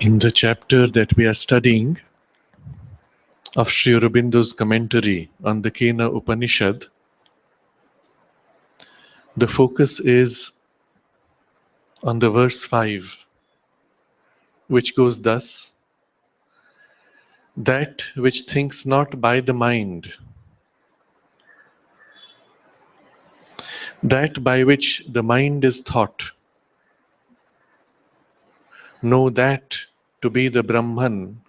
In the chapter that we are studying of Sri Aurobindo's commentary on the Kena Upanishad, the focus is on the verse 5, which goes thus: that which thinks not by the mind, that by which the mind is thought, know that to be the Brahman,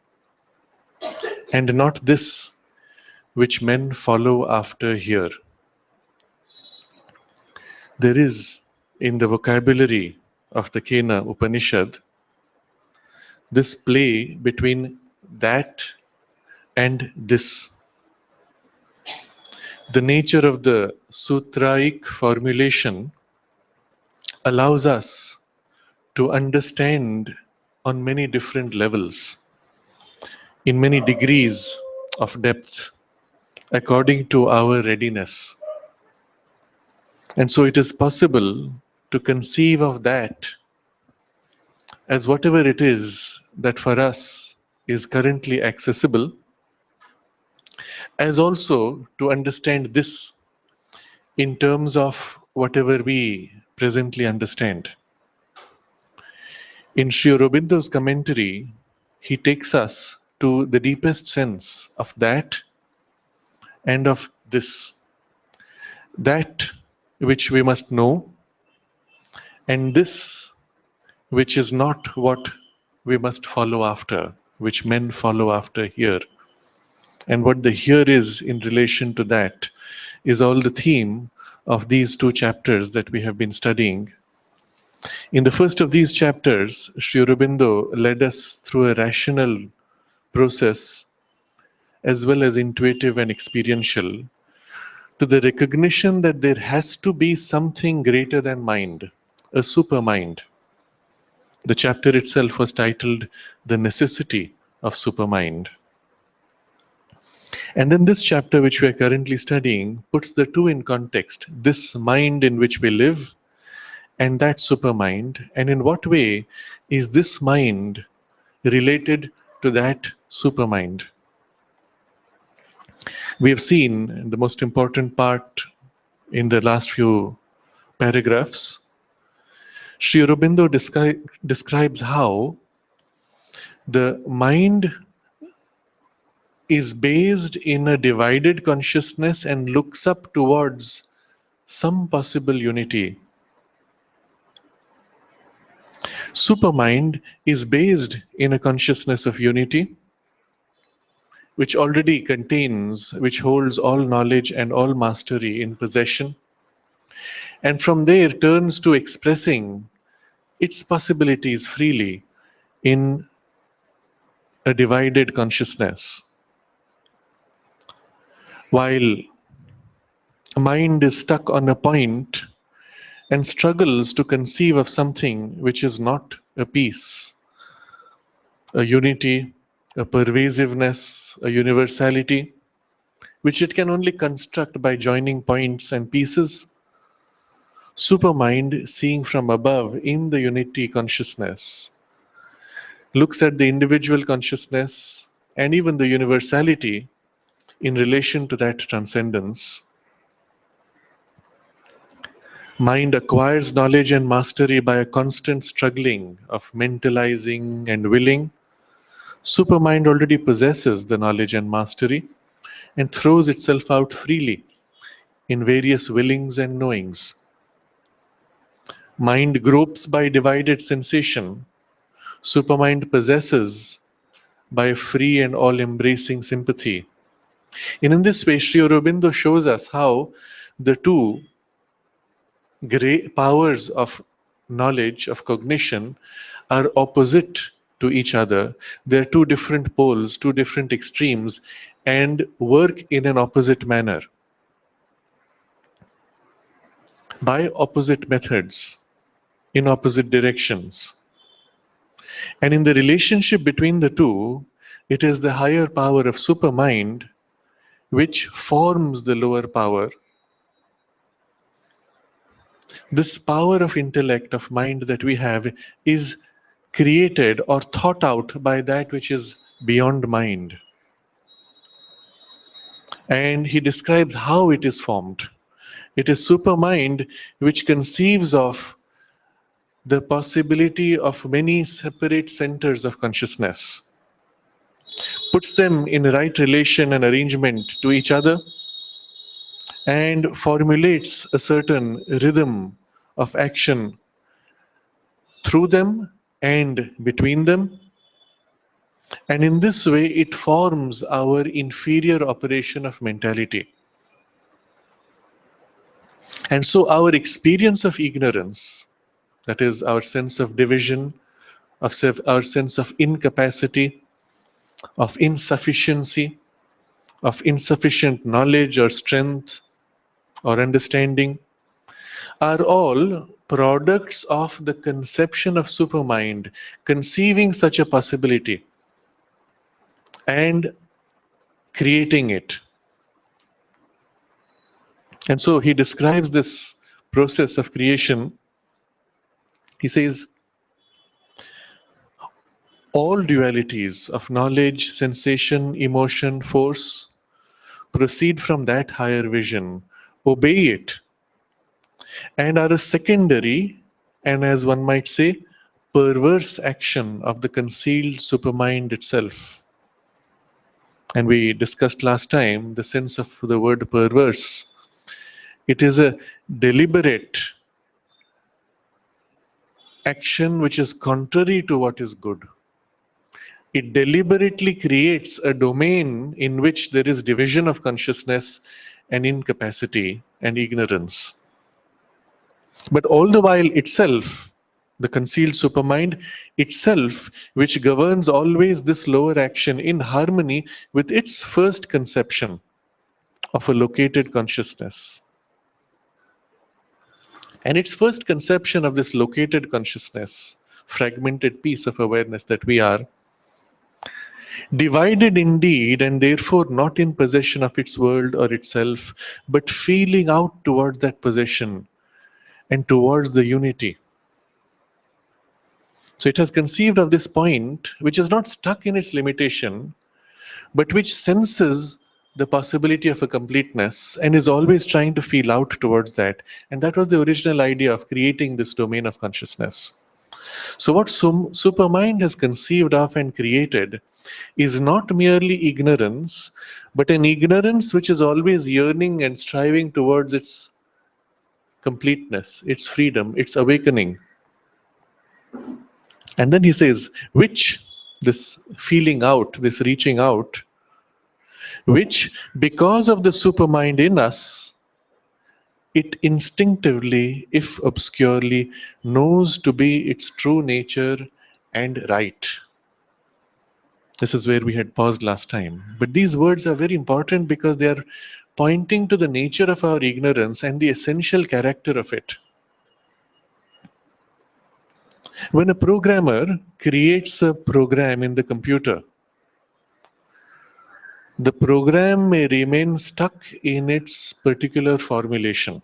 and not this which men follow after here. There is, in the vocabulary of the Kena Upanishad, this play between that and this. The nature of the sutraic formulation allows us to understand on many different levels, in many degrees of depth, according to our readiness. And so it is possible to conceive of that as whatever it is that for us is currently accessible, as also to understand this in terms of whatever we presently understand. In Sri Aurobindo's commentary, he takes us to the deepest sense of that and of this. That which we must know, and this which is not what we must follow after, which men follow after here. And what the here is in relation to that is all the theme of these two chapters that we have been studying. In the first of these chapters, Sri Aurobindo led us through a rational process, as well as intuitive and experiential, to the recognition that there has to be something greater than mind, a supermind. The chapter itself was titled The Necessity of Supermind. And then this chapter, which we are currently studying, puts the two in context: this mind in which we live and that supermind. And in what way is this mind related to that supermind? We have seen the most important part in the last few paragraphs. Sri Aurobindo describes how the mind is based in a divided consciousness and looks up towards some possible unity. Supermind is based in a consciousness of unity, which already contains, which holds all knowledge and all mastery in possession, and from there turns to expressing its possibilities freely in a divided consciousness. While mind is stuck on a point and struggles to conceive of something which is not a peace, a unity, a pervasiveness, a universality, which it can only construct by joining points and pieces, supermind, seeing from above in the unity consciousness, looks at the individual consciousness and even the universality in relation to that transcendence. Mind acquires knowledge and mastery by a constant struggling of mentalizing and willing. Supermind already possesses the knowledge and mastery and throws itself out freely in various willings and knowings. Mind gropes by divided sensation. Supermind possesses by free and all-embracing sympathy. And in this way, Sri Aurobindo shows us how the two great powers of knowledge, of cognition, are opposite to each other. They are two different poles, two different extremes, and work in an opposite manner, by opposite methods, in opposite directions. And in the relationship between the two, it is the higher power of supermind which forms the lower power. This power of intellect, of mind that we have, is created or thought out by that which is beyond mind. And he describes how it is formed. It is supermind which conceives of the possibility of many separate centers of consciousness, puts them in right relation and arrangement to each other, and formulates a certain rhythm of action through them and between them. And in this way, it forms our inferior operation of mentality. And so, our experience of ignorance, that is, our sense of division, our sense of incapacity, of insufficiency, of insufficient knowledge or strength or understanding, are all products of the conception of supermind, conceiving such a possibility and creating it. And so he describes this process of creation. He says, all dualities of knowledge, sensation, emotion, force proceed from that higher vision, obey it, and are a secondary, and as one might say, perverse action of the concealed supermind itself. And we discussed last time the sense of the word perverse. It is a deliberate action which is contrary to what is good. It deliberately creates a domain in which there is division of consciousness and incapacity and ignorance. But all the while itself, the concealed supermind itself, which governs always this lower action in harmony with its first conception of a located consciousness. And its first conception of this located consciousness, fragmented piece of awareness that we are, divided indeed and therefore not in possession of its world or itself, but feeling out towards that possession and towards the unity. So it has conceived of this point which is not stuck in its limitation, but which senses the possibility of a completeness and is always trying to feel out towards that. And that was the original idea of creating this domain of consciousness. So what supermind has conceived of and created is not merely ignorance, but an ignorance which is always yearning and striving towards its completeness, its freedom, its awakening. And then he says, which, this feeling out, this reaching out, which, because of the supermind in us, it instinctively, if obscurely, knows to be its true nature and right. This is where we had paused last time. But these words are very important because they are pointing to the nature of our ignorance and the essential character of it. When a programmer creates a program in the computer, the program may remain stuck in its particular formulation.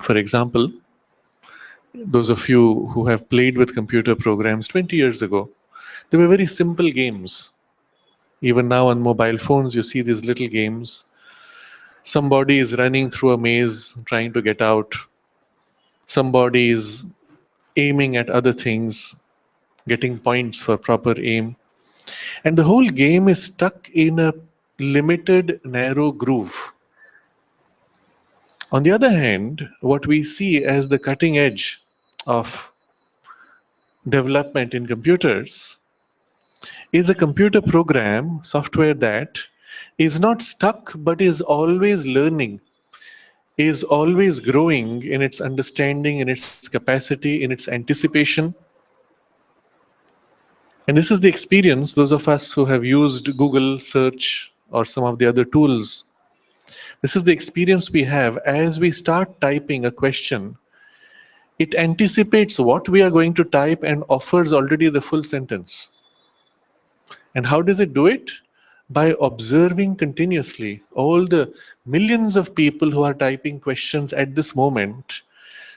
For example, those of you who have played with computer programs 20 years ago, they were very simple games. Even now on mobile phones, you see these little games. Somebody is running through a maze trying to get out. Somebody is aiming at other things, getting points for proper aim. And the whole game is stuck in a limited, narrow groove. On the other hand, what we see as the cutting edge of development in computers is a computer program, software that is not stuck but is always learning, is always growing in its understanding, in its capacity, in its anticipation. And this is the experience, those of us who have used Google search or some of the other tools, this is the experience we have as we start typing a question. It anticipates what we are going to type and offers already the full sentence. And how does it do it? By observing continuously all the millions of people who are typing questions at this moment,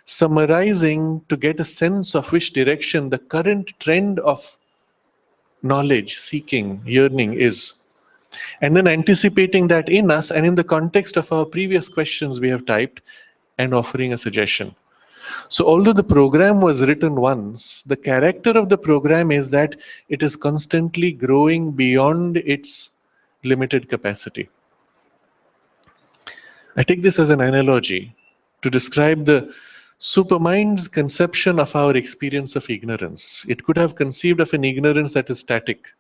summarizing to get a sense of which direction the current trend of knowledge, seeking, yearning is. And then anticipating that in us and in the context of our previous questions we have typed and offering a suggestion. So, although the program was written once, the character of the program is that it is constantly growing beyond its limited capacity. I take this as an analogy to describe the supermind's conception of our experience of ignorance. It could have conceived of an ignorance that is static.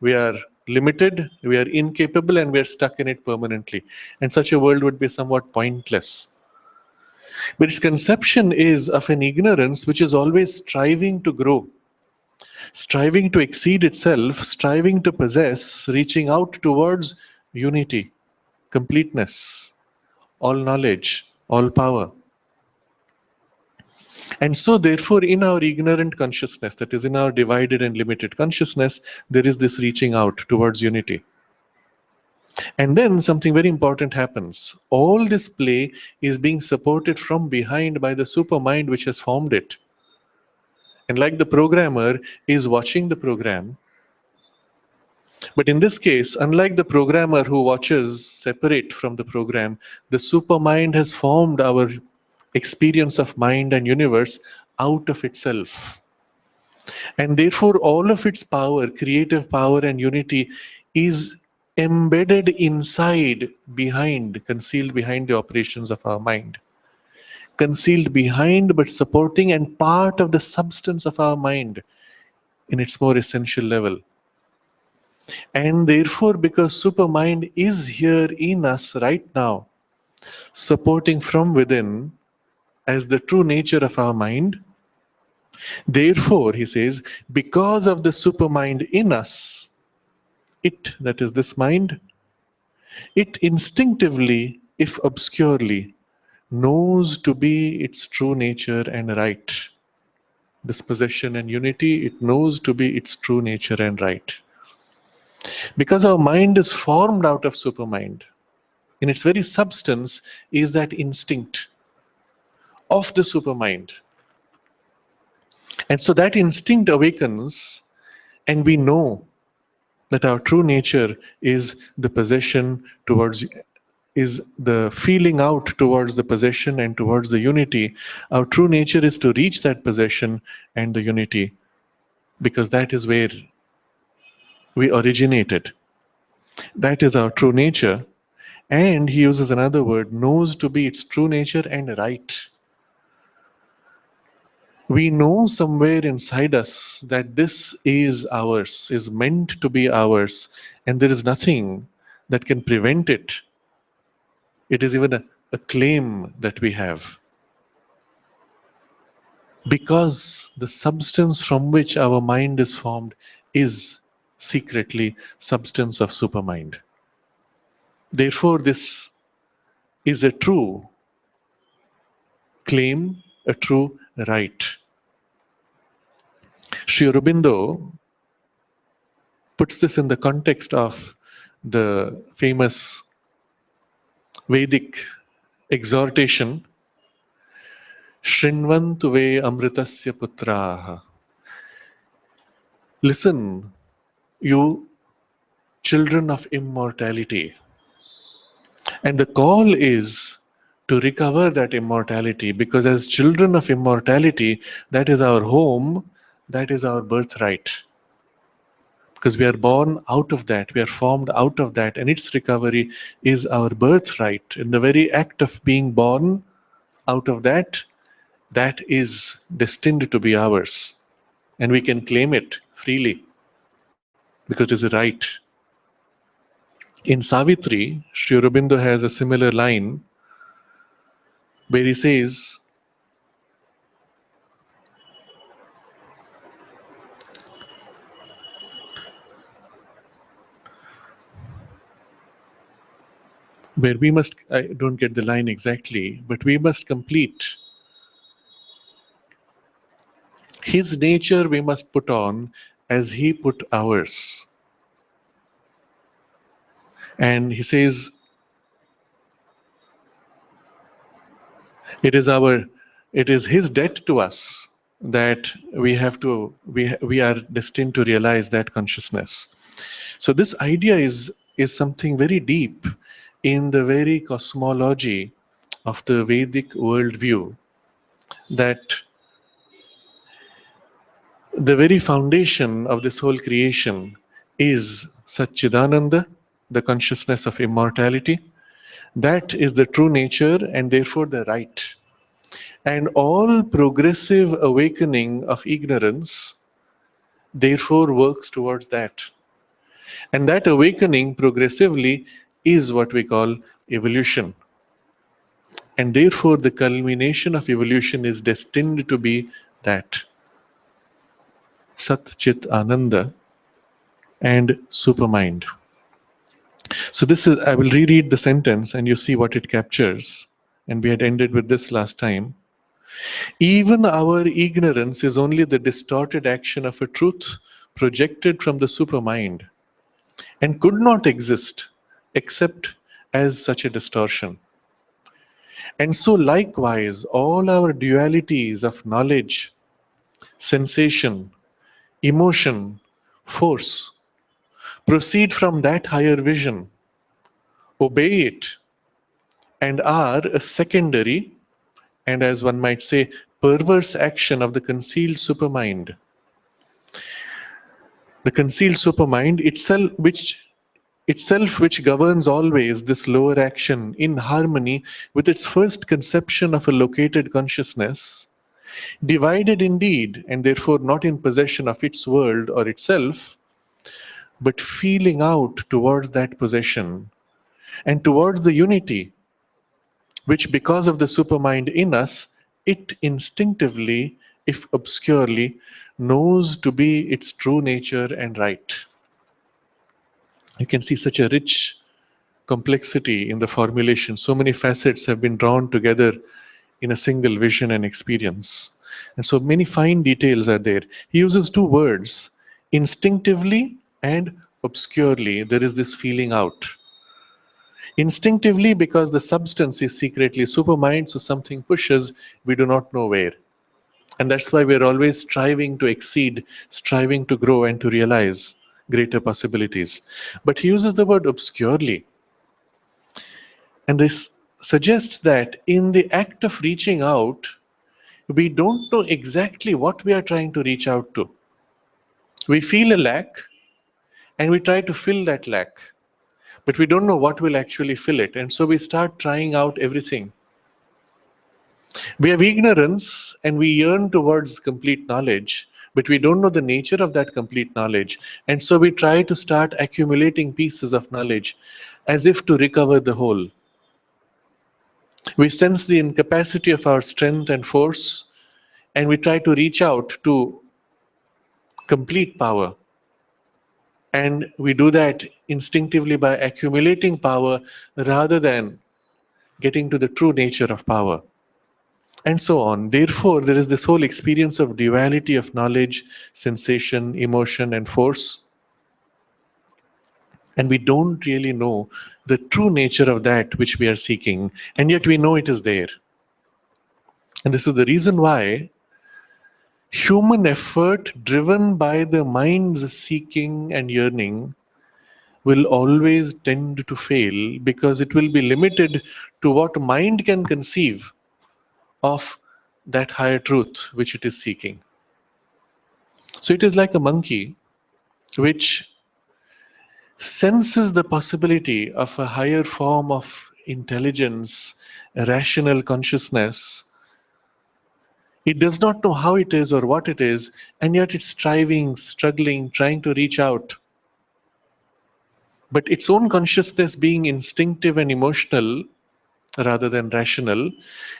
We are limited, we are incapable, and we are stuck in it permanently. And such a world would be somewhat pointless. But its conception is of an ignorance which is always striving to grow, striving to exceed itself, striving to possess, reaching out towards unity, completeness, all knowledge, all power. And so, therefore, in our ignorant consciousness, that is, in our divided and limited consciousness, there is this reaching out towards unity. And then something very important happens. All this play is being supported from behind by the supermind which has formed it. And like the programmer is watching the program, but in this case, unlike the programmer who watches separate from the program, the supermind has formed our experience of mind and universe out of itself. And therefore, all of its power, creative power and unity, is embedded inside, behind, concealed behind the operations of our mind. Concealed behind, but supporting and part of the substance of our mind in its more essential level. And therefore, because supermind is here in us right now, supporting from within as the true nature of our mind, therefore, he says, because of the supermind in us, it, that is this mind, it instinctively, if obscurely, knows to be its true nature and right. Dispossession and unity, it knows to be its true nature and right. Because our mind is formed out of supermind, in its very substance is that instinct of the supermind. And so that instinct awakens, and we know that our true nature is the possession towards, is the feeling out towards the possession and towards the unity. Our true nature is to reach that possession and the unity, because that is where we originated. That is our true nature. And he uses another word, knows to be its true nature and right. We know somewhere inside us that this is ours, is meant to be ours, and there is nothing that can prevent it. It is even a claim that we have. Because the substance from which our mind is formed is secretly substance of supermind. Therefore, this is a true claim, a true right. Sri Aurobindo puts this in the context of the famous Vedic exhortation, Shrinvantu ve amritasya putraha. Listen, you children of immortality. And the call is to recover that immortality, because as children of immortality, that is our home, that is our birthright. Because we are born out of that, we are formed out of that, and its recovery is our birthright. In the very act of being born out of that, that is destined to be ours. And we can claim it freely, because it is a right. In Savitri, Sri Aurobindo has a similar line where he says, where we must, I don't get the line exactly, but we must complete. His nature we must put on as he put ours. And he says, it is our It is his debt to us that we are destined to realize that consciousness. So this idea is something very deep in the very cosmology of the Vedic worldview, that the very foundation of this whole creation is Satchidananda, the consciousness of immortality. That is the true nature and therefore the right. And all progressive awakening of ignorance therefore works towards that. And that awakening progressively is what we call evolution. And therefore the culmination of evolution is destined to be that Sat Chit Ananda and supermind. So this is, I will reread the sentence and you see what it captures. And we had ended with this last time. Even our ignorance is only the distorted action of a truth projected from the supermind and could not exist except as such a distortion. And so likewise, all our dualities of knowledge, sensation, emotion, force proceed from that higher vision, obey it, and are a secondary and, as one might say, perverse action of the concealed supermind. The concealed supermind itself which governs always this lower action in harmony with its first conception of a located consciousness, divided indeed and therefore not in possession of its world or itself, but feeling out towards that possession and towards the unity which, because of the supermind in us, it instinctively, if obscurely, knows to be its true nature and right. You can see such a rich complexity in the formulation. So many facets have been drawn together in a single vision and experience. And so many fine details are there. He uses two words, instinctively and obscurely. There is this feeling out. Instinctively, because the substance is secretly supermind, so something pushes, we do not know where. And that's why we're always striving to exceed, striving to grow and to realize greater possibilities. But he uses the word obscurely. And this suggests that in the act of reaching out, we don't know exactly what we are trying to reach out to. We feel a lack and we try to fill that lack, but we don't know what will actually fill it. And so we start trying out everything. We have ignorance and we yearn towards complete knowledge, but we don't know the nature of that complete knowledge. And so we try to start accumulating pieces of knowledge as if to recover the whole. We sense the incapacity of our strength and force, and we try to reach out to complete power. And we do that instinctively by accumulating power rather than getting to the true nature of power. And so on. Therefore, there is this whole experience of duality of knowledge, sensation, emotion, and force. And we don't really know the true nature of that which we are seeking, and yet we know it is there. And this is the reason why human effort driven by the mind's seeking and yearning will always tend to fail, because it will be limited to what mind can conceive of that higher truth which it is seeking. So it is like a monkey which senses the possibility of a higher form of intelligence, a rational consciousness. It does not know how it is or what it is, and yet it's striving, struggling, trying to reach out. But its own consciousness being instinctive and emotional rather than rational,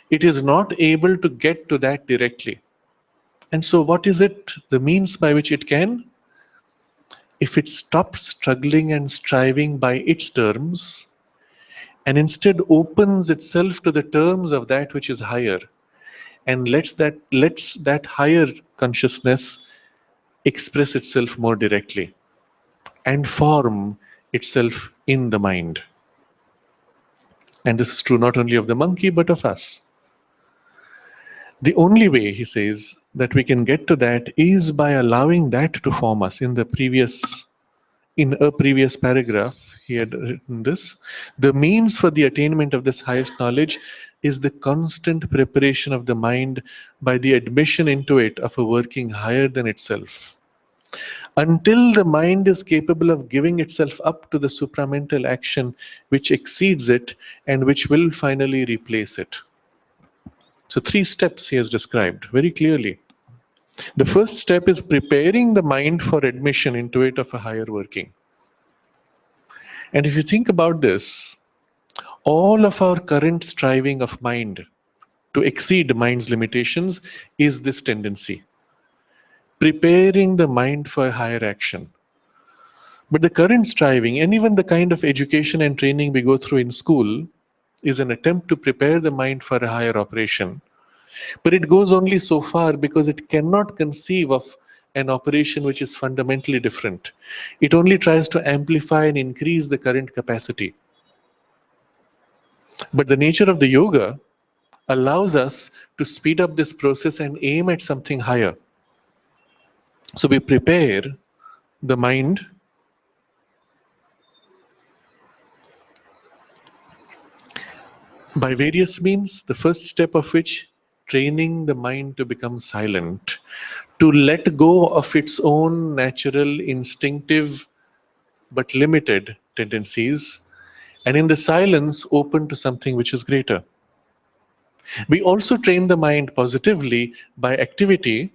it is not able to get to that directly. And so what is it, the means by which it can? If it stops struggling and striving by its terms, and instead opens itself to the terms of that which is higher, and lets that higher consciousness express itself more directly and form itself in the mind. And this is true not only of the monkey but of us. The only way, he says, that we can get to that is by allowing that to form us. In a previous paragraph, he had written this: the means for the attainment of this highest knowledge is the constant preparation of the mind by the admission into it of a working higher than itself. Until the mind is capable of giving itself up to the supramental action which exceeds it and which will finally replace it. So, three steps he has described very clearly. The first step is preparing the mind for admission into it of a higher working. And if you think about this, all of our current striving of mind to exceed mind's limitations is this tendency, preparing the mind for higher action. But the current striving, and even the kind of education and training we go through in school, is an attempt to prepare the mind for a higher operation. But it goes only so far because it cannot conceive of an operation which is fundamentally different. It only tries to amplify and increase the current capacity. But the nature of the yoga allows us to speed up this process and aim at something higher. So we prepare the mind by various means, the first step of which, training the mind to become silent, to let go of its own natural, instinctive, but limited tendencies, and in the silence open to something which is greater. We also train the mind positively by activity,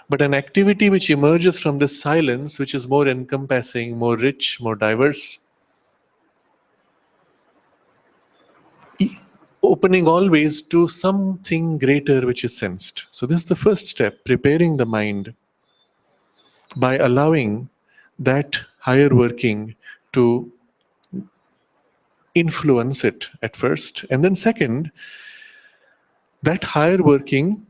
but an activity which emerges from this silence, which is more encompassing, more rich, more diverse, opening always to something greater which is sensed. So this is the first step, preparing the mind by allowing that higher working to influence it at first. And then second, that higher working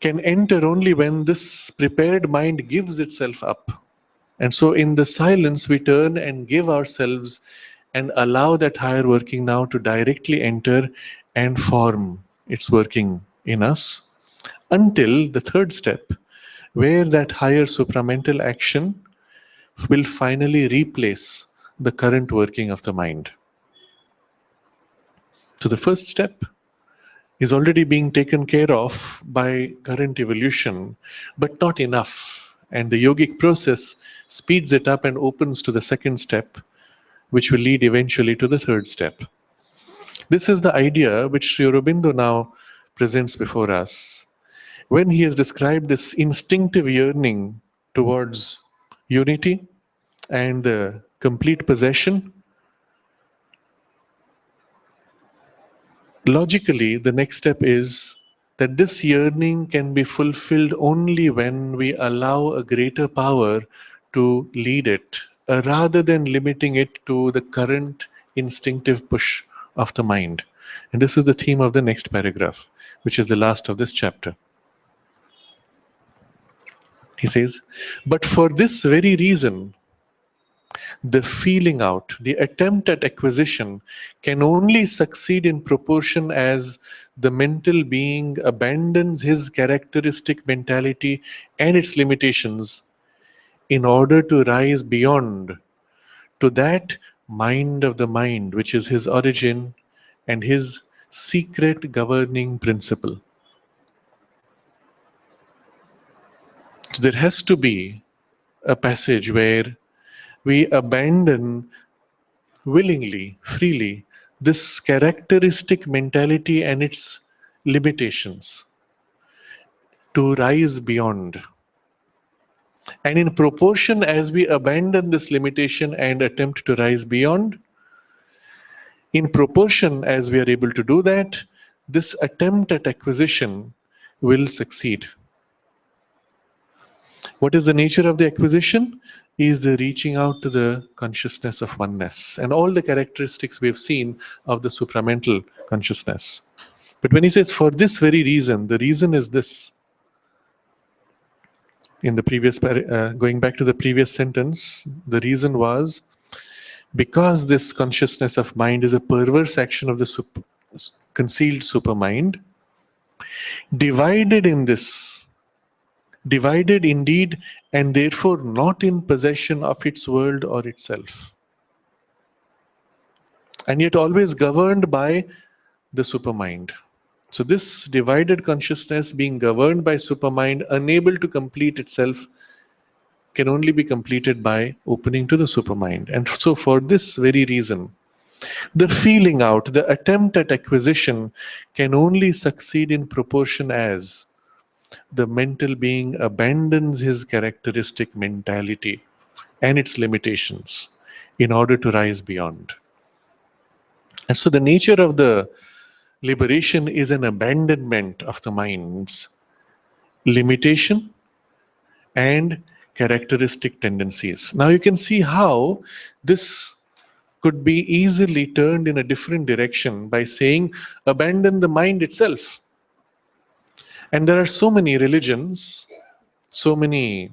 can enter only when this prepared mind gives itself up. And so in the silence, we turn and give ourselves and allow that higher working now to directly enter and form its working in us until the third step, where that higher supramental action will finally replace the current working of the mind. So the first step is already being taken care of by current evolution, but not enough. And the yogic process speeds it up and opens to the second step, which will lead eventually to the third step. This is the idea which Sri Aurobindo now presents before us. When he has described this instinctive yearning towards unity and complete possession, logically, the next step is that this yearning can be fulfilled only when we allow a greater power to lead it, rather than limiting it to the current instinctive push of the mind. And this is the theme of the next paragraph, which is the last of this chapter. He says, but for this very reason, the feeling out, the attempt at acquisition can only succeed in proportion as the mental being abandons his characteristic mentality and its limitations in order to rise beyond to that mind of the mind, which is his origin and his secret governing principle. So there has to be a passage where we abandon willingly, freely, this characteristic mentality and its limitations to rise beyond. And in proportion as we abandon this limitation and attempt to rise beyond, in proportion as we are able to do that, this attempt at acquisition will succeed. What is the nature of the acquisition? Is the reaching out to the consciousness of oneness and all the characteristics we've seen of the supramental consciousness. But when he says, for this very reason, the reason is this. In the previous, going back to the previous sentence, the reason was because this consciousness of mind is a perverse action of the concealed supermind, Divided in this, divided indeed, and therefore not in possession of its world or itself, and yet always governed by the supermind. So, this divided consciousness being governed by supermind, unable to complete itself, can only be completed by opening to the supermind. And so, for this very reason, the feeling out, the attempt at acquisition, can only succeed in proportion as the mental being abandons his characteristic mentality and its limitations in order to rise beyond. And so, the nature of the liberation is an abandonment of the mind's limitation and characteristic tendencies. Now, you can see how this could be easily turned in a different direction by saying, abandon the mind itself. And there are so many religions, so many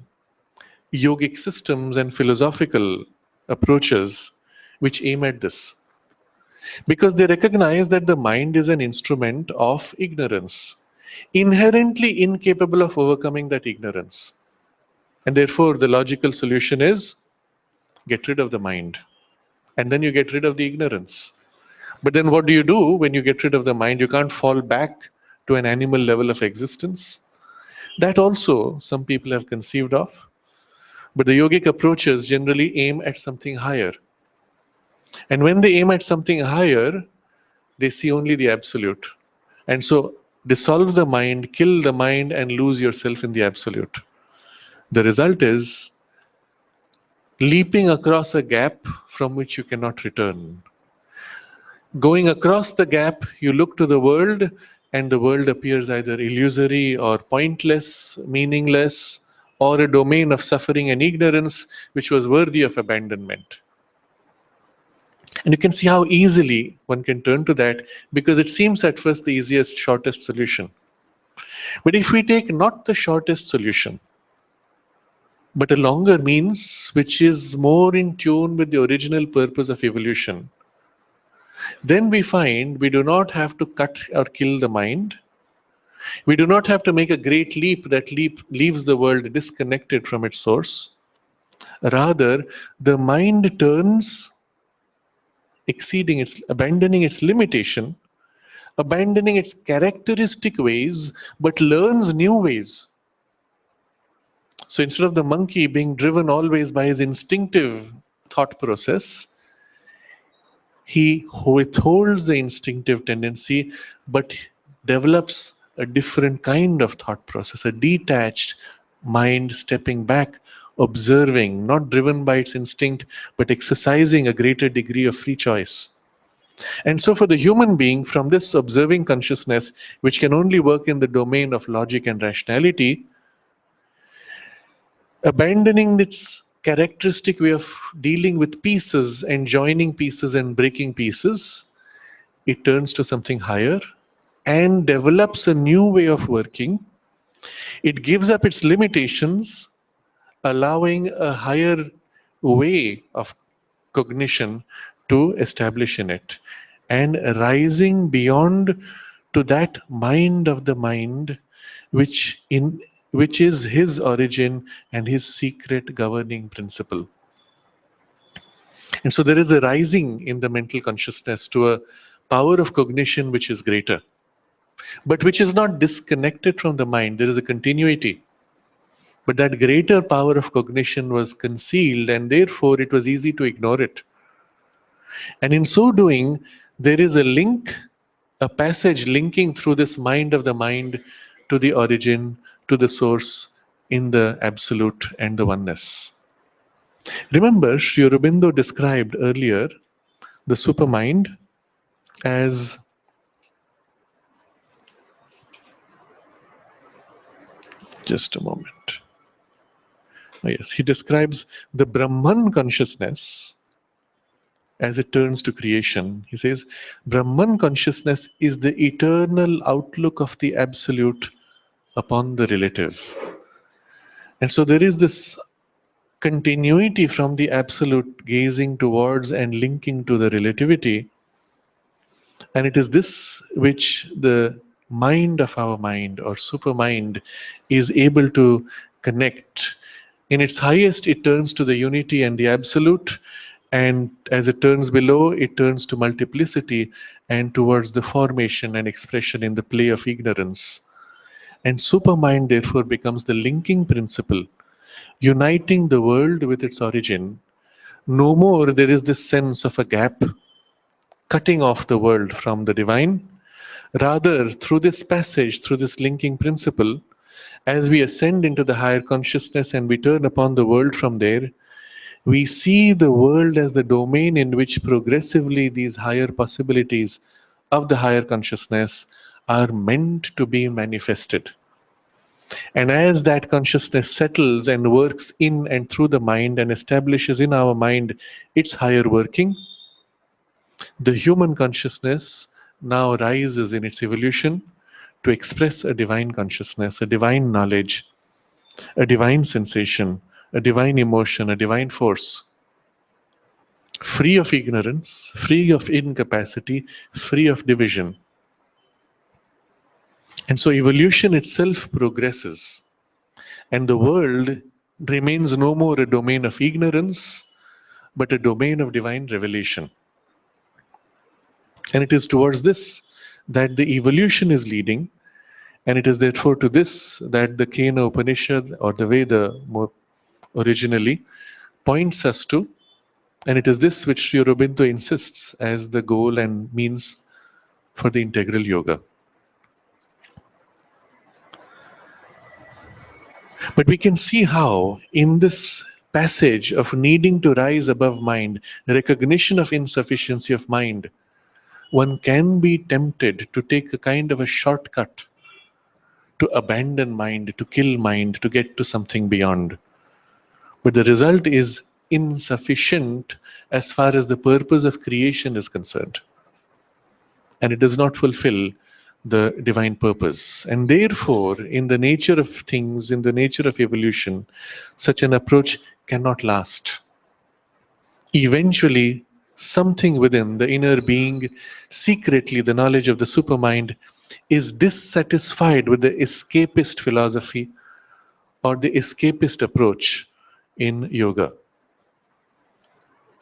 yogic systems and philosophical approaches which aim at this. Because they recognize that the mind is an instrument of ignorance, inherently incapable of overcoming that ignorance. And therefore, the logical solution is get rid of the mind. And then you get rid of the ignorance. But then what do you do when you get rid of the mind? You can't fall back to an animal level of existence. That also some people have conceived of. But the yogic approaches generally aim at something higher. And when they aim at something higher, they see only the absolute. And so dissolve the mind, kill the mind, and lose yourself in the absolute. The result is leaping across a gap from which you cannot return. Going across the gap, you look to the world, and the world appears either illusory or pointless, meaningless, or a domain of suffering and ignorance which was worthy of abandonment. And you can see how easily one can turn to that, because it seems at first the easiest, shortest solution. But if we take not the shortest solution, but a longer means which is more in tune with the original purpose of evolution, then we find we do not have to cut or kill the mind. We do not have to make a great leap that leaves the world disconnected from its source. Rather, the mind turns, abandoning its limitation, abandoning its characteristic ways, but learns new ways. So instead of the monkey being driven always by his instinctive thought process, he withholds the instinctive tendency, but develops a different kind of thought process, a detached mind stepping back, observing, not driven by its instinct, but exercising a greater degree of free choice. And so for the human being, from this observing consciousness, which can only work in the domain of logic and rationality, abandoning its characteristic way of dealing with pieces and joining pieces and breaking pieces, it turns to something higher and develops a new way of working. It gives up its limitations, allowing a higher way of cognition to establish in it, and rising beyond to that mind of the mind which is his origin and his secret governing principle. And so there is a rising in the mental consciousness to a power of cognition which is greater, but which is not disconnected from the mind. There is a continuity. But that greater power of cognition was concealed, and therefore it was easy to ignore it. And in so doing, there is a link, a passage linking through this mind of the mind to the origin, to the source in the absolute and the oneness. Remember, Sri Aurobindo described earlier the supermind as just a moment. Oh, yes, he describes the Brahman consciousness as it turns to creation. He says, Brahman consciousness is the eternal outlook of the absolute upon the relative. And so there is this continuity from the absolute gazing towards and linking to the relativity. And it is this which the mind of our mind or supermind is able to connect. In its highest, it turns to the unity and the absolute, and as it turns below, it turns to multiplicity and towards the formation and expression in the play of ignorance. And supermind, therefore, becomes the linking principle, uniting the world with its origin. No more there is this sense of a gap cutting off the world from the divine. Rather, through this passage, through this linking principle, as we ascend into the higher consciousness and we turn upon the world from there, we see the world as the domain in which progressively these higher possibilities of the higher consciousness are meant to be manifested. And as that consciousness settles and works in and through the mind and establishes in our mind its higher working, the human consciousness now rises in its evolution to express a divine consciousness, a divine knowledge, a divine sensation, a divine emotion, a divine force, free of ignorance, free of incapacity, free of division. And so evolution itself progresses, and the world remains no more a domain of ignorance, but a domain of divine revelation. And it is towards this that the evolution is leading, and it is therefore to this that the Kena Upanishad, or the Veda more originally, points us to, and it is this which Sri Aurobindo insists as the goal and means for the integral yoga. But we can see how, in this passage of needing to rise above mind, recognition of insufficiency of mind, one can be tempted to take a kind of a shortcut, to abandon mind, to kill mind, to get to something beyond. But the result is insufficient as far as the purpose of creation is concerned. And it does not fulfill the divine purpose. And therefore, in the nature of things, in the nature of evolution, such an approach cannot last. Eventually, something within the inner being, secretly the knowledge of the supermind, is dissatisfied with the escapist philosophy or the escapist approach in yoga.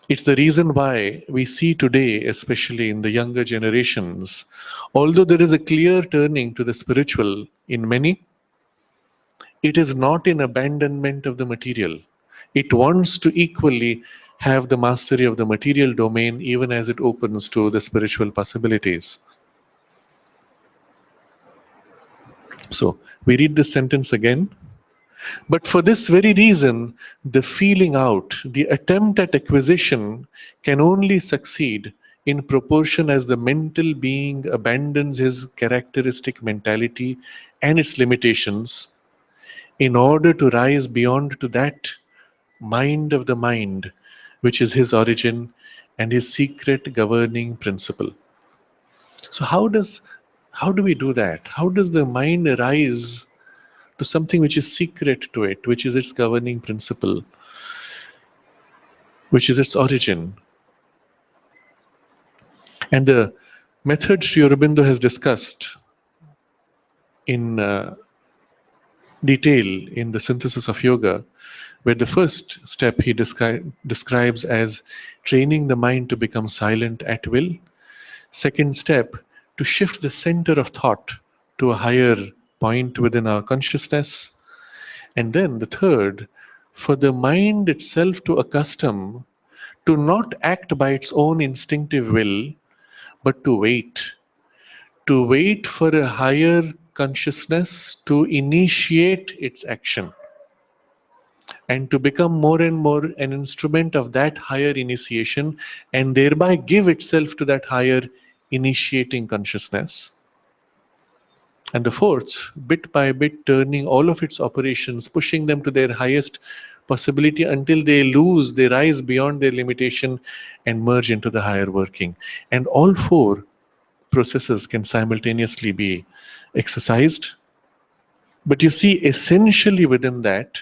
It's the reason why we see today, especially in the younger generations, although there is a clear turning to the spiritual in many, it is not in abandonment of the material. It wants to equally have the mastery of the material domain even as it opens to the spiritual possibilities. So, we read this sentence again. But for this very reason, the feeling out, the attempt at acquisition can only succeed in proportion as the mental being abandons his characteristic mentality and its limitations in order to rise beyond to that mind of the mind, which is his origin and his secret governing principle. So how do we do that? How does the mind rise to something which is secret to it, which is its governing principle, which is its origin? And the method Sri Aurobindo has discussed in detail in the Synthesis of Yoga, where the first step he describes as training the mind to become silent at will. Second step, to shift the center of thought to a higher point within our consciousness. And then the third, for the mind itself to accustom to not act by its own instinctive will, but to wait for a higher consciousness to initiate its action, and to become more and more an instrument of that higher initiation, and thereby give itself to that higher initiating consciousness. And the fourth, bit by bit, turning all of its operations, pushing them to their highest possibility until they rise beyond their limitation and merge into the higher working. And all four processes can simultaneously be exercised. But you see, essentially within that,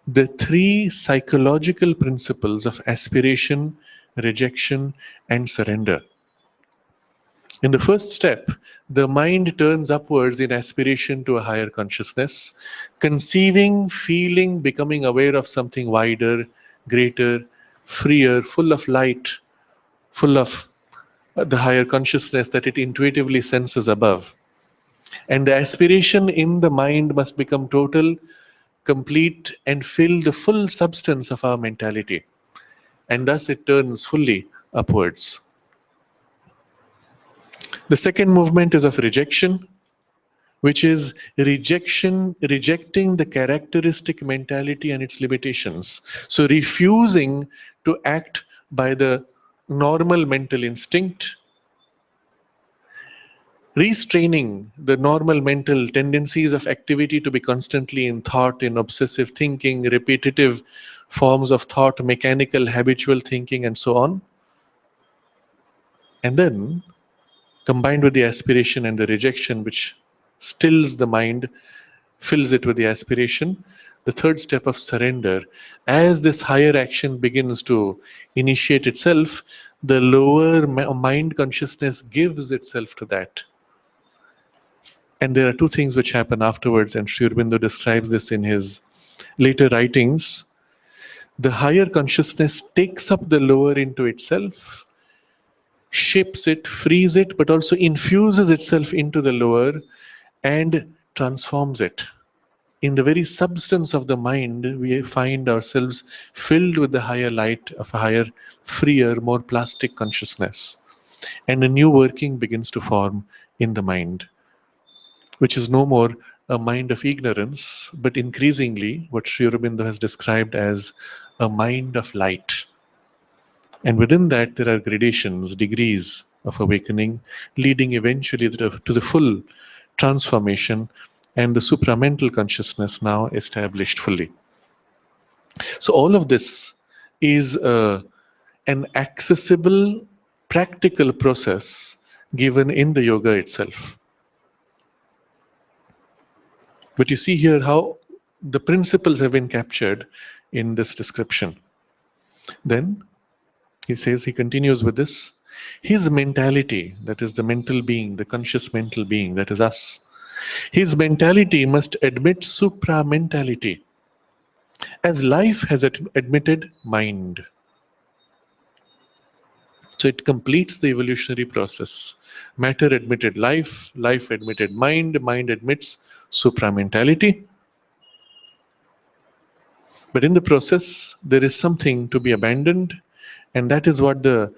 the three psychological principles of aspiration, rejection, and surrender In the first step, the mind turns upwards in aspiration to a higher consciousness, conceiving, feeling, becoming aware of something wider, greater, freer, full of light, full of the higher consciousness that it intuitively senses above. And the aspiration in the mind must become total, complete, and fill the full substance of our mentality. And thus it turns fully upwards. The second movement is of rejection, which is rejecting the characteristic mentality and its limitations. So refusing to act by the normal mental instinct, restraining the normal mental tendencies of activity to be constantly in thought, in obsessive thinking, repetitive forms of thought, mechanical, habitual thinking, and so on. And then, combined with the aspiration and the rejection, which stills the mind, fills it with the aspiration, the third step of surrender. As this higher action begins to initiate itself, the lower mind consciousness gives itself to that. And there are two things which happen afterwards, and Sri Aurobindo describes this in his later writings. The higher consciousness takes up the lower into itself, shapes it, frees it, but also infuses itself into the lower and transforms it. In the very substance of the mind, we find ourselves filled with the higher light of a higher, freer, more plastic consciousness. And a new working begins to form in the mind, which is no more a mind of ignorance, but increasingly what Sri Aurobindo has described as a mind of light. And within that, there are gradations, degrees of awakening, leading eventually to the full transformation and the supramental consciousness now established fully. So, all of this is an accessible, practical process given in the yoga itself. But you see here how the principles have been captured in this description. Then he continues with this. His mentality, that is the mental being, the conscious mental being, that is us, his mentality must admit supramentality, as life has admitted mind. So it completes the evolutionary process. Matter admitted life, life admitted mind, mind admits supramentality. But in the process, there is something to be abandoned, and that is what the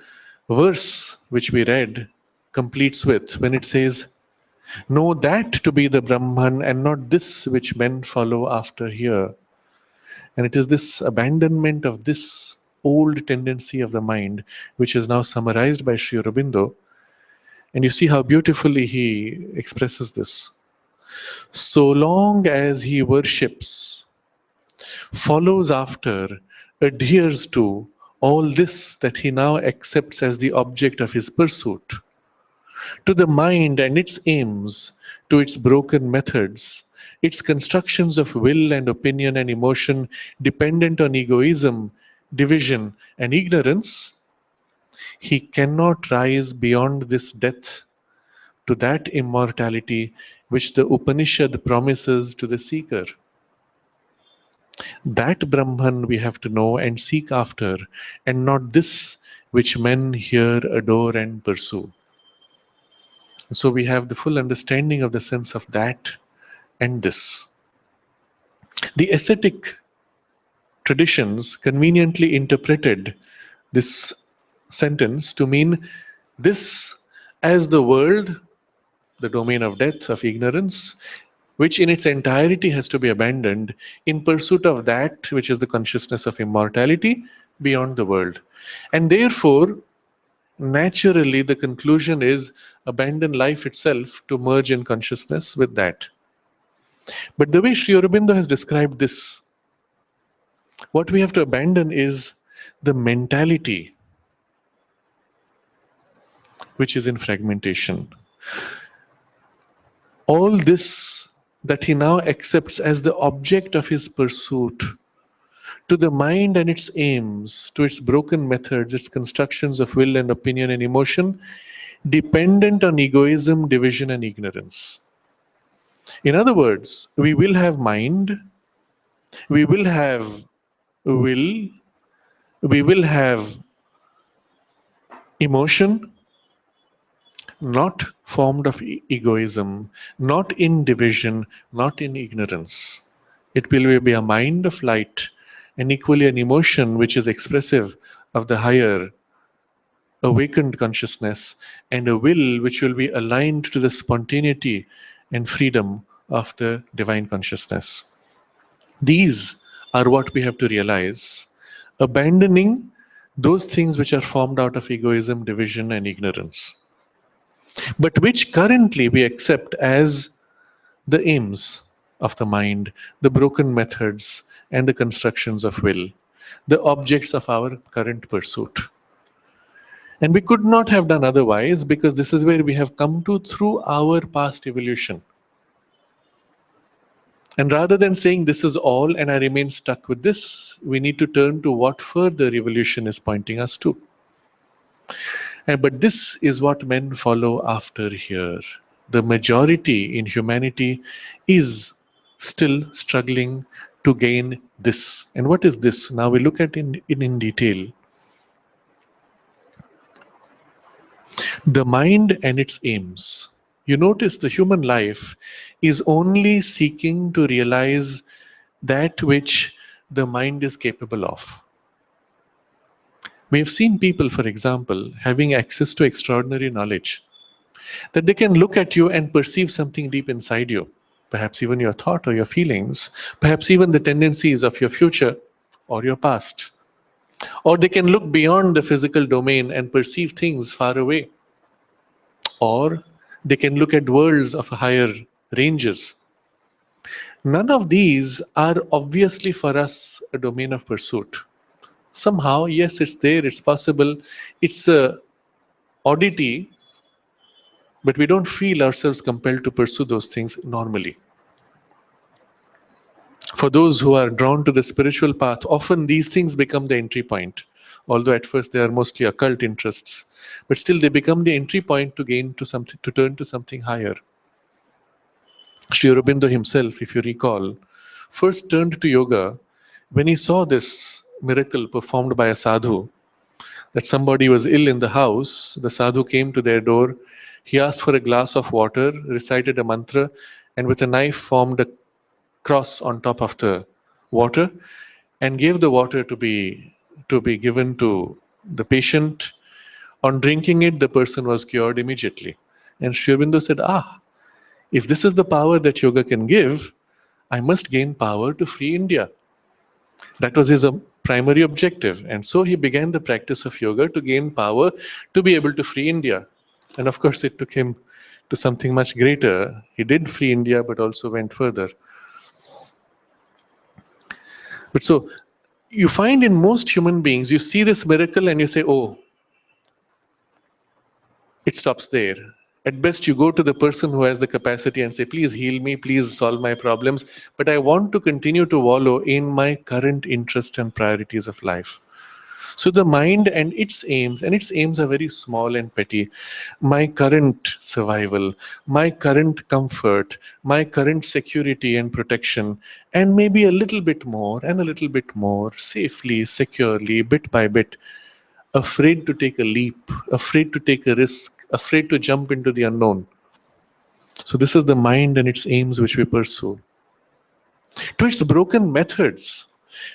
verse which we read completes with when it says, "Know that to be the Brahman and not this which men follow after here." And it is this abandonment of this old tendency of the mind which is now summarized by Sri Aurobindo. And you see how beautifully he expresses this. So long as he worships, follows after, adheres to all this that he now accepts as the object of his pursuit, to the mind and its aims, to its broken methods, its constructions of will and opinion and emotion dependent on egoism, division, and ignorance, he cannot rise beyond this death to that immortality which the Upanishad promises to the seeker. That Brahman we have to know and seek after, and not this which men here adore and pursue. So we have the full understanding of the sense of that and this. The ascetic traditions conveniently interpreted this sentence to mean this as the world, the domain of death, of ignorance, which in its entirety has to be abandoned in pursuit of that which is the consciousness of immortality beyond the world. And therefore, naturally, the conclusion is abandon life itself to merge in consciousness with that. But the way Sri Aurobindo has described this, what we have to abandon is the mentality which is in fragmentation. All this that he now accepts as the object of his pursuit, to the mind and its aims, to its broken methods, its constructions of will and opinion and emotion, dependent on egoism, division, and ignorance. In other words, we will have mind, we will have will, we will have emotion, not formed of egoism, not in division, not in ignorance. It will be a mind of light and equally an emotion which is expressive of the higher awakened consciousness, and a will which will be aligned to the spontaneity and freedom of the divine consciousness. These are what we have to realize, abandoning those things which are formed out of egoism, division, and ignorance, but which currently we accept as the aims of the mind, the broken methods, and the constructions of will, the objects of our current pursuit. And we could not have done otherwise, because this is where we have come to through our past evolution. And rather than saying this is all and I remain stuck with this, we need to turn to what further evolution is pointing us to. But this is what men follow after here. The majority in humanity is still struggling to gain this. And what is this? Now we look at it in detail. The mind and its aims. You notice the human life is only seeking to realize that which the mind is capable of. We have seen people, for example, having access to extraordinary knowledge, that they can look at you and perceive something deep inside you, perhaps even your thought or your feelings, perhaps even the tendencies of your future or your past. Or they can look beyond the physical domain and perceive things far away. Or they can look at worlds of higher ranges. None of these are obviously for us a domain of pursuit. Somehow, yes, it's there, it's possible, it's a oddity, but we don't feel ourselves compelled to pursue those things normally. For those who are drawn to the spiritual path, often these things become the entry point. Although at first they are mostly occult interests, but still they become the entry point to gain to something, to turn to something higher. Sri Aurobindo himself, if you recall, first turned to yoga when he saw this miracle performed by a sadhu, that somebody was ill in the house. The sadhu came to their door. He asked for a glass of water, recited a mantra, and with a knife formed a cross on top of the water and gave the water to be given to the patient. On drinking it, the person was cured immediately. And Sri Aurobindo said, if this is the power that yoga can give, I must gain power to free India. That was his primary objective. And so he began the practice of yoga to gain power to be able to free India. And of course, it took him to something much greater. He did free India, but also went further. But so you find in most human beings, you see this miracle and you say, oh, it stops there. At best, you go to the person who has the capacity and say, please heal me, please solve my problems, but I want to continue to wallow in my current interest and priorities of life. So the mind and its aims are very small and petty. My current survival, my current comfort, my current security and protection, and maybe a little bit more and a little bit more, safely, securely, bit by bit, afraid to take a leap, afraid to take a risk, afraid to jump into the unknown. So this is the mind and its aims which we pursue. To its broken methods.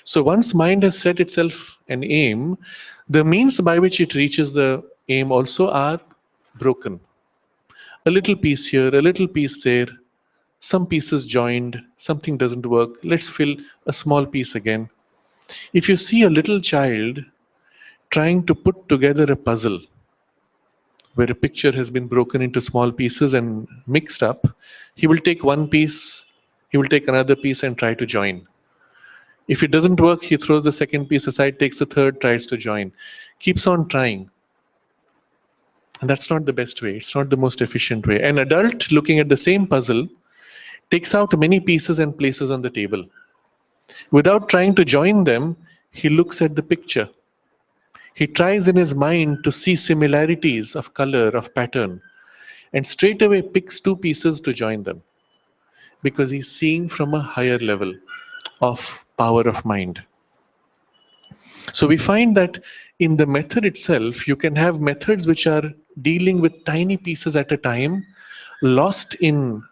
So once mind has set itself an aim, the means by which it reaches the aim also are broken. A little piece here, a little piece there, some pieces joined, something doesn't work, let's fill a small piece again. If you see a little child trying to put together a puzzle where a picture has been broken into small pieces and mixed up, he will take one piece, he will take another piece and try to join. If it doesn't work, he throws the second piece aside, takes the third, tries to join. Keeps on trying. And that's not the best way. It's not the most efficient way. An adult looking at the same puzzle takes out many pieces and places on the table. Without trying to join them, he looks at the picture. He tries in his mind to see similarities of color, of pattern, and straight away picks two pieces to join them because he's seeing from a higher level of power of mind. So we find that in the method itself, you can have methods which are dealing with tiny pieces at a time, lost in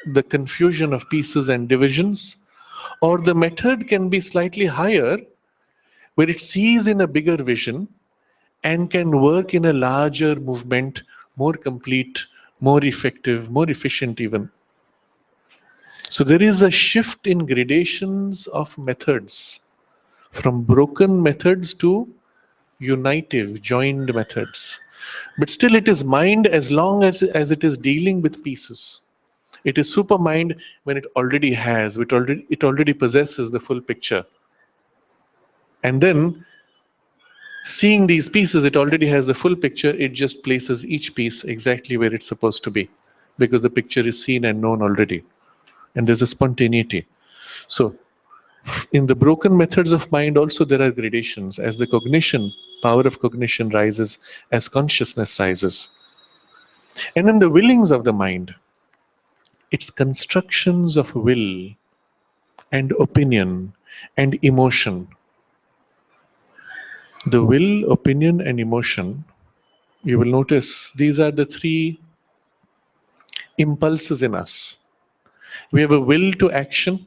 the confusion of pieces and divisions, or the method can be slightly higher, where it sees in a bigger vision and can work in a larger movement, more complete, more effective, more efficient even. So there is a shift in gradations of methods from broken methods to unitive, joined methods. But still, it is mind as long as it is dealing with pieces. It is supermind when it already has, it already possesses the full picture. And then, seeing these pieces, it already has the full picture, it just places each piece exactly where it's supposed to be, because the picture is seen and known already. And there's a spontaneity. So, in the broken methods of mind also there are gradations as the cognition, power of cognition rises, as consciousness rises. And then the willings of the mind, its constructions of will and opinion and emotion. The will, opinion, and emotion, you will notice these are the three impulses in us. We have a will to action,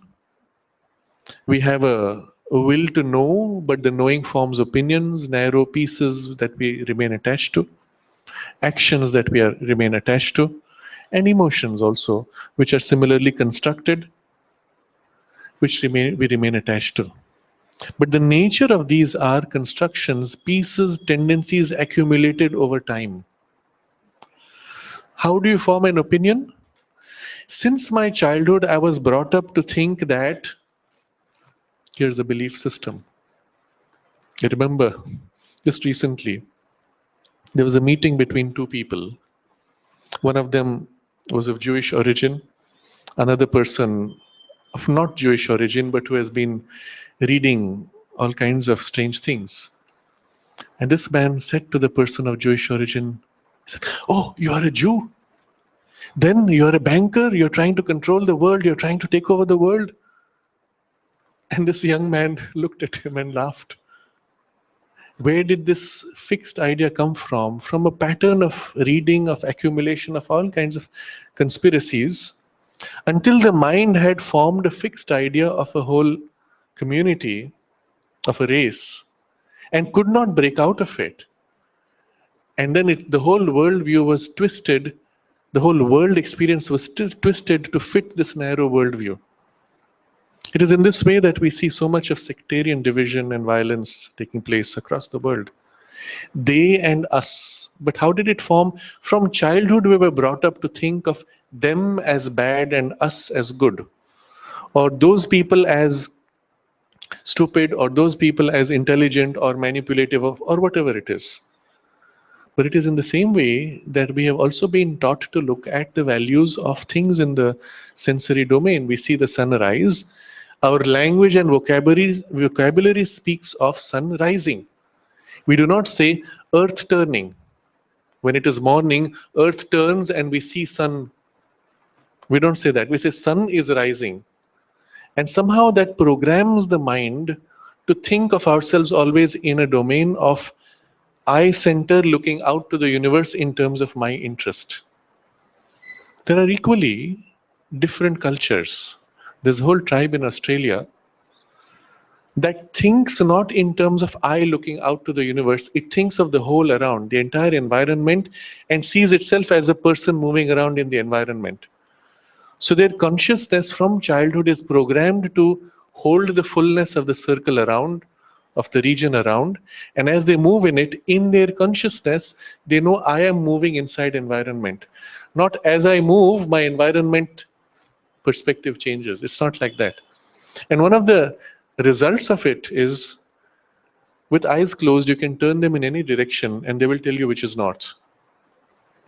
we have a will to know, but the knowing forms opinions, narrow pieces that we remain attached to, actions that remain attached to, and emotions also, which are similarly constructed, which we remain attached to. But the nature of these are constructions, pieces, tendencies accumulated over time. How do you form an opinion? Since my childhood, I was brought up to think that here's a belief system. I remember just recently, there was a meeting between two people. One of them was of Jewish origin, another person of not Jewish origin, but who has been reading all kinds of strange things. And this man said to the person of Jewish origin, he said, "Oh, you are a Jew? Then you're a banker, you're trying to control the world, you're trying to take over the world?" And this young man looked at him and laughed. Where did this fixed idea come from? From a pattern of reading, of accumulation of all kinds of conspiracies, until the mind had formed a fixed idea of a whole community, of a race, and could not break out of it. And then the whole worldview was twisted, the whole world experience was twisted to fit this narrow worldview. It is in this way that we see so much of sectarian division and violence taking place across the world. They and us. But how did it form? From childhood, we were brought up to think of them as bad and us as good, or those people as stupid, or those people as intelligent or manipulative, or whatever it is. But it is in the same way that we have also been taught to look at the values of things in the sensory domain. We see the sun rise. Our language and vocabulary speaks of sun rising. We do not say earth turning. When it is morning, earth turns and we see sun. We don't say that. We say sun is rising. And somehow that programs the mind to think of ourselves always in a domain of I center, looking out to the universe in terms of my interest. There are equally different cultures. There's a whole tribe in Australia that thinks not in terms of I looking out to the universe, it thinks of the whole around, the entire environment, and sees itself as a person moving around in the environment. So their consciousness from childhood is programmed to hold the fullness of the circle around, of the region around, and as they move in it, in their consciousness, they know I am moving inside environment. Not as I move, my environment perspective changes. It's not like that. And one of the results of it is, with eyes closed, you can turn them in any direction and they will tell you which is north.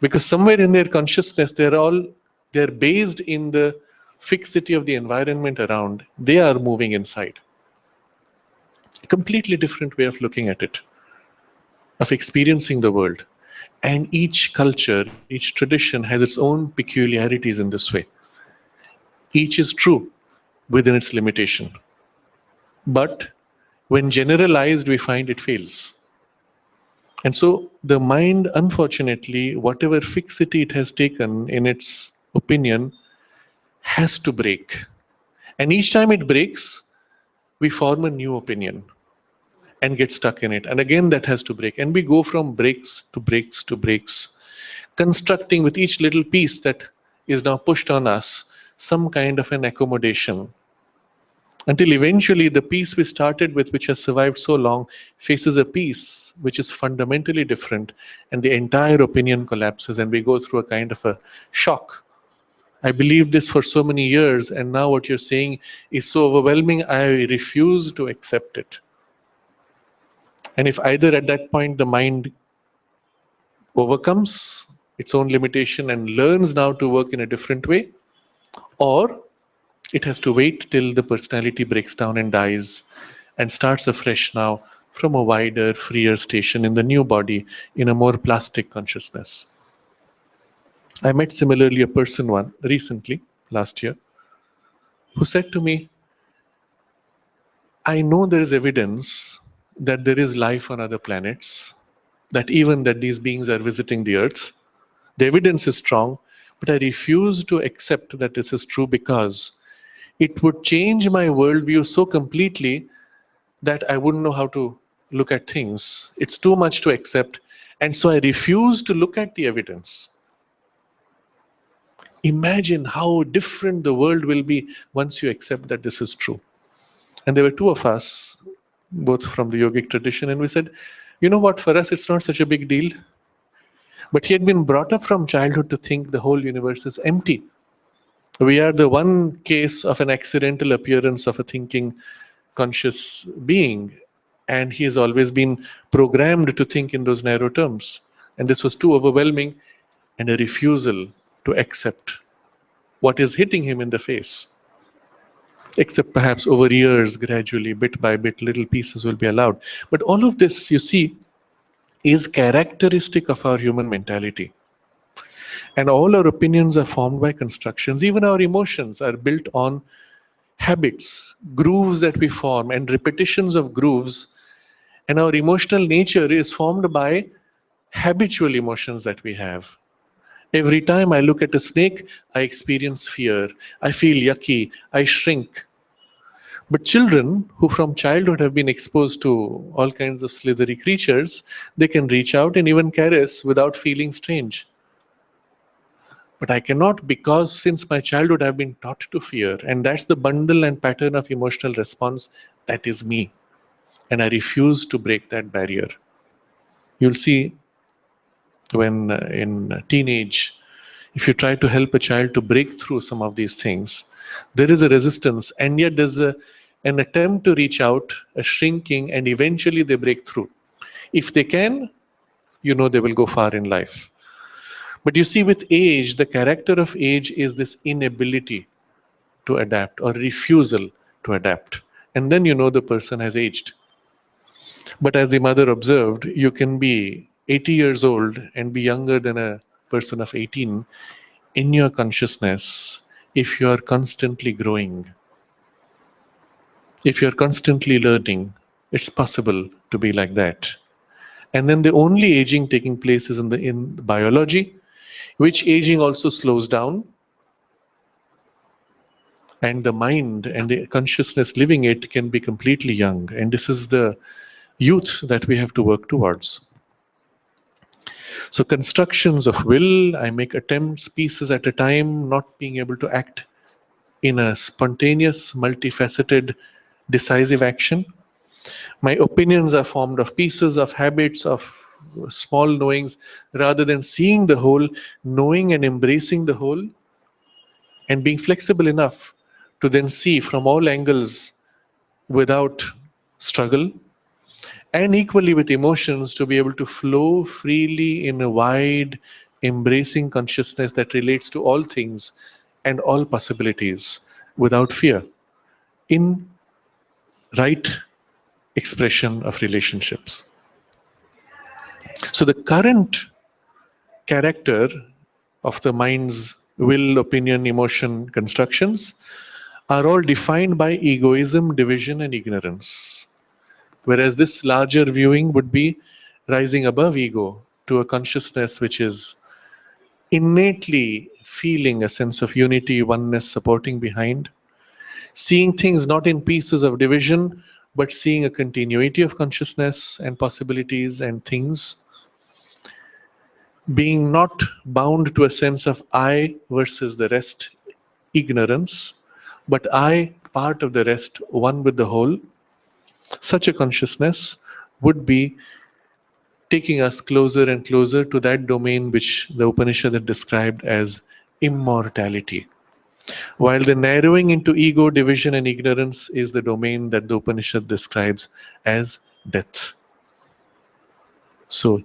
Because somewhere in their consciousness, they're based in the fixity of the environment around. They are moving inside. A completely different way of looking at it. of experiencing the world. And each culture, each tradition has its own peculiarities in this way. Each is true within its limitation. But when generalized, we find it fails. And so the mind, unfortunately, whatever fixity it has taken in its opinion, has to break. And each time it breaks, we form a new opinion and get stuck in it. And again, that has to break. And we go from breaks to breaks to breaks, constructing with each little piece that is now pushed on us some kind of an accommodation, until eventually the piece we started with, which has survived so long, faces a piece which is fundamentally different, and the entire opinion collapses, and we go through a kind of a shock. I believed this for so many years, and now what you're saying is so overwhelming, I refuse to accept it. And if either at that point the mind overcomes its own limitation and learns now to work in a different way, or it has to wait till the personality breaks down and dies and starts afresh now from a wider, freer station in the new body, in a more plastic consciousness. I met similarly a person one recently, last year, who said to me, I know there is evidence that there is life on other planets, that even that these beings are visiting the earth. The evidence is strong, but I refuse to accept that this is true because it would change my worldview so completely that I wouldn't know how to look at things. It's too much to accept. And so I refuse to look at the evidence. Imagine how different the world will be once you accept that this is true. And there were two of us, both from the yogic tradition, and we said, you know what, for us it's not such a big deal. But he had been brought up from childhood to think the whole universe is empty. We are the one case of an accidental appearance of a thinking, conscious being. And he has always been programmed to think in those narrow terms. And this was too overwhelming, and a refusal to accept what is hitting him in the face. Except perhaps over years, gradually, bit by bit, little pieces will be allowed. But all of this, you see, is characteristic of our human mentality. And all our opinions are formed by constructions. Even our emotions are built on habits, grooves that we form, and repetitions of grooves. And our emotional nature is formed by habitual emotions that we have. Every time I look at a snake, I experience fear. I feel yucky. I shrink. But children who from childhood have been exposed to all kinds of slithery creatures, they can reach out and even caress without feeling strange. But I cannot, because since my childhood I've been taught to fear, and that's the bundle and pattern of emotional response that is me. And I refuse to break that barrier. You'll see when in teenage, if you try to help a child to break through some of these things, there is a resistance, and yet there's an attempt to reach out, a shrinking, and eventually they break through. If they can, you know they will go far in life. But you see, with age, the character of age is this inability to adapt or refusal to adapt. And then you know the person has aged. But as the mother observed, you can be 80 years old and be younger than a person of 18 in your consciousness if you are constantly growing. If you're constantly learning, it's possible to be like that. And then the only aging taking place is in biology, which aging also slows down. And the mind and the consciousness living it can be completely young. And this is the youth that we have to work towards. So constructions of will, I make attempts, pieces at a time, not being able to act in a spontaneous, multifaceted, decisive action. My opinions are formed of pieces, of habits, of small knowings, rather than seeing the whole, knowing and embracing the whole, and being flexible enough to then see from all angles without struggle, and equally with emotions to be able to flow freely in a wide, embracing consciousness that relates to all things and all possibilities without fear, in right expression of relationships. So the current character of the mind's will, opinion, emotion, constructions are all defined by egoism, division, and ignorance. Whereas this larger viewing would be rising above ego to a consciousness which is innately feeling a sense of unity, oneness, supporting behind, seeing things not in pieces of division, but seeing a continuity of consciousness and possibilities and things, being not bound to a sense of I versus the rest, ignorance, but I, part of the rest, one with the whole. Such a consciousness would be taking us closer and closer to that domain which the Upanishad had described as immortality. While the narrowing into ego, division, and ignorance is the domain that the Upanishad describes as death. So,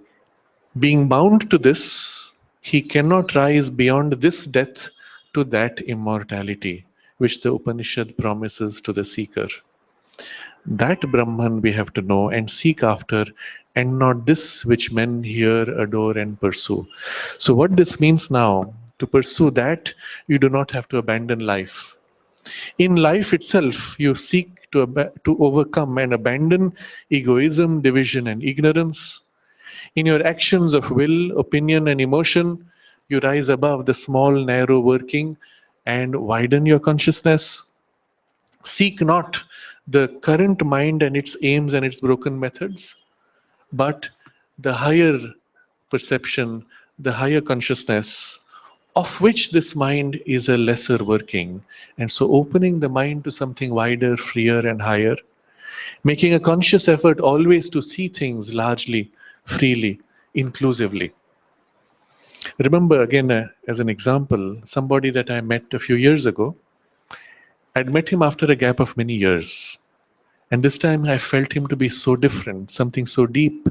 being bound to this, he cannot rise beyond this death to that immortality which the Upanishad promises to the seeker. That Brahman we have to know and seek after, and not this which men hear, adore, and pursue. So, what this means now, to pursue that, you do not have to abandon life. In life itself, you seek to overcome and abandon egoism, division, and ignorance. In your actions of will, opinion, and emotion, you rise above the small, narrow working and widen your consciousness. Seek not the current mind and its aims and its broken methods, but the higher perception, the higher consciousness, of which this mind is a lesser working. And so opening the mind to something wider, freer, and higher, making a conscious effort always to see things largely, freely, inclusively. Remember, again, as an example, somebody that I met a few years ago. I'd met him after a gap of many years. And this time I felt him to be so different, something so deep,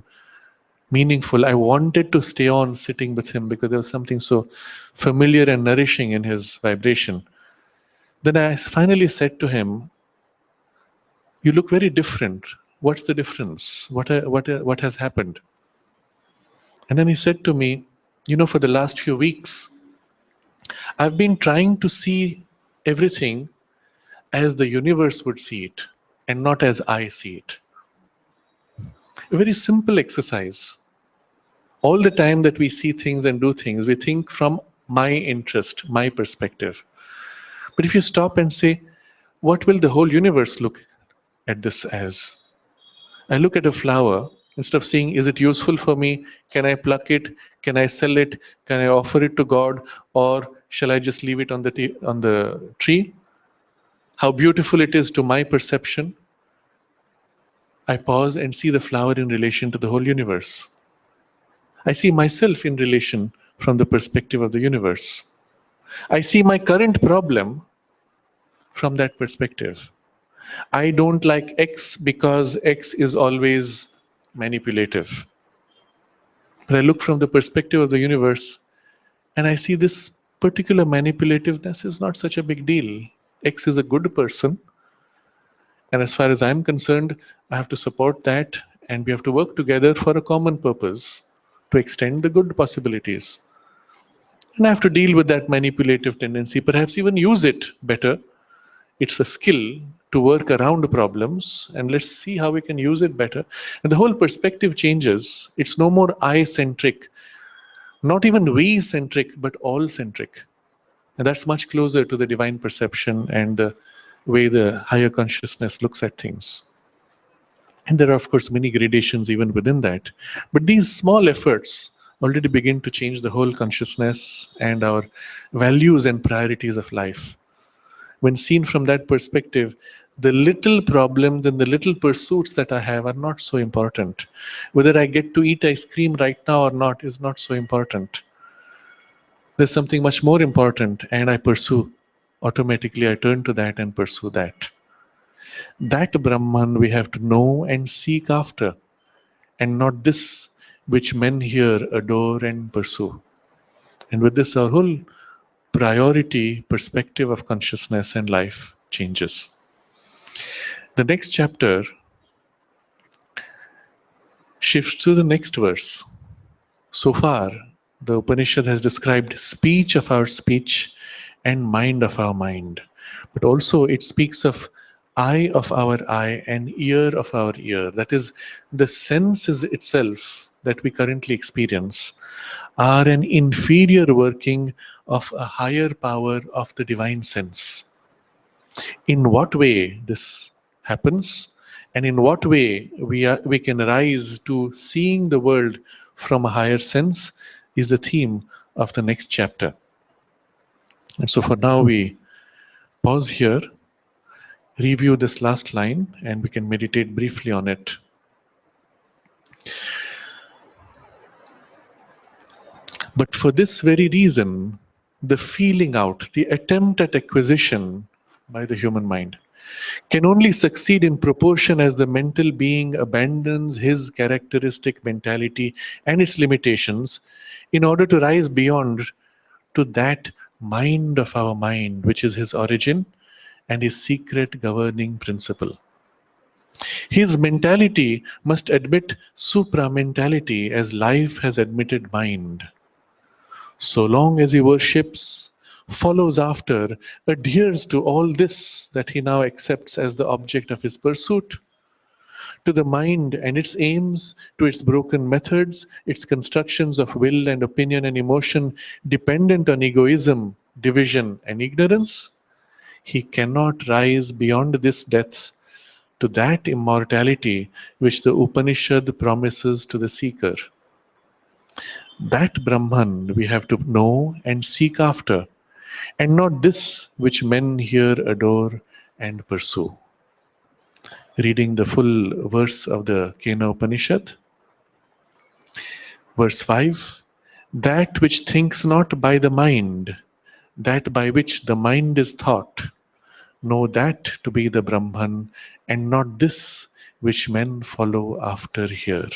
meaningful. I wanted to stay on sitting with him because there was something so familiar and nourishing in his vibration. Then I finally said to him, "You look very different. What's the difference? What has happened?" And then he said to me, "You know, for the last few weeks, I've been trying to see everything as the universe would see it and not as I see it." A very simple exercise. All the time that we see things and do things, we think from my interest, my perspective. But if you stop and say, what will the whole universe look at this as? I look at a flower, instead of saying, is it useful for me? Can I pluck it? Can I sell it? Can I offer it to God? Or shall I just leave it on the tree? How beautiful it is to my perception. I pause and see the flower in relation to the whole universe. I see myself in relation from the perspective of the universe. I see my current problem from that perspective. I don't like X because X is always manipulative. But I look from the perspective of the universe and I see this particular manipulativeness is not such a big deal. X is a good person. And as far as I'm concerned, I have to support that and we have to work together for a common purpose to extend the good possibilities. And I have to deal with that manipulative tendency, perhaps even use it better. It's a skill to work around problems, and let's see how we can use it better. And the whole perspective changes. It's no more I-centric, not even we-centric, but all-centric. And that's much closer to the divine perception and the way the higher consciousness looks at things. And there are, of course, many gradations even within that. But these small efforts already begin to change the whole consciousness and our values and priorities of life. When seen from that perspective, the little problems and the little pursuits that I have are not so important. Whether I get to eat ice cream right now or not is not so important. There's something much more important, and I pursue. Automatically, I turn to that and pursue that. That Brahman we have to know and seek after, and not this which men here adore and pursue. And with this, our whole priority, perspective of consciousness and life changes. The next chapter shifts to the next verse. So far, the Upanishad has described speech of our speech and mind of our mind. But also it speaks of eye of our eye and ear of our ear. That is, the senses itself that we currently experience are an inferior working of a higher power of the divine sense. In what way this happens, and in what way we can rise to seeing the world from a higher sense, is the theme of the next chapter. And so for now we pause here, review this last line, and we can meditate briefly on it. But for this very reason, the feeling out, the attempt at acquisition by the human mind can only succeed in proportion as the mental being abandons his characteristic mentality and its limitations in order to rise beyond to that mind of our mind, which is his origin and his secret governing principle. His mentality must admit supramentality as life has admitted mind. So long as he worships, follows after, adheres to all this that he now accepts as the object of his pursuit, to the mind and its aims, to its broken methods, its constructions of will and opinion and emotion dependent on egoism, division, and ignorance, he cannot rise beyond this death to that immortality which the Upanishad promises to the seeker. That Brahman we have to know and seek after, and not this which men here adore and pursue. Reading the full verse of the Kena Upanishad, verse 5, that which thinks not by the mind, that by which the mind is thought, know that to be the Brahman, and not this which men follow after here.